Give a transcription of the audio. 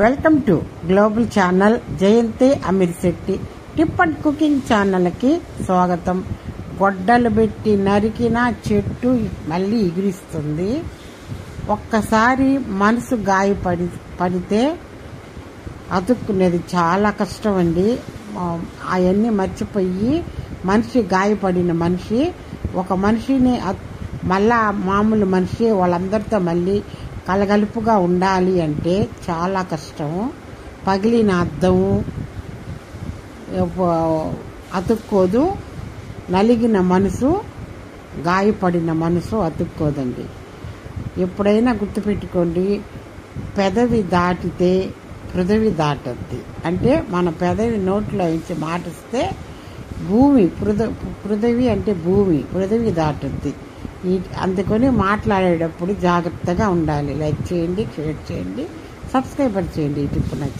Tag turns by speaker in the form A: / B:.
A: Welcome to global channel Jayanthi Ameer Shetty tip and cooking ఛానల్కి స్వాగతం. గొడ్డలు పెట్టి నరికిన చెట్టు మళ్ళీ ఎగిరిస్తుంది. ఒక్కసారి మనసు పడితే అతుక్కునేది చాలా కష్టం అండి. అవన్నీ మర్చిపోయి మనిషి గాయపడిన మనిషి ఒక మనిషిని మళ్ళా మామూలు మనిషి వాళ్ళందరితో మళ్ళీ కలగలుపుగా ఉండాలి అంటే చాలా కష్టం. పగిలిన అద్దము అతుక్కోదు, నలిగిన మనసు, గాయపడిన మనసు అతుక్కోదండి. ఎప్పుడైనా గుర్తుపెట్టుకోండి, పెదవి దాటితే పృథివి దాటద్ది. అంటే మన పెదవి నోట్లో నుంచి మాటిస్తే భూమి పృథివి అంటే భూమి పృథివి దాటుద్ది. అందుకని మాట్లాడేటప్పుడు జాగ్రత్తగా ఉండాలి. లైక్ చేయండి, షేర్ చేయండి, సబ్స్క్రైబర్ చేయండి. ఈ టిప్ నచ్చింది.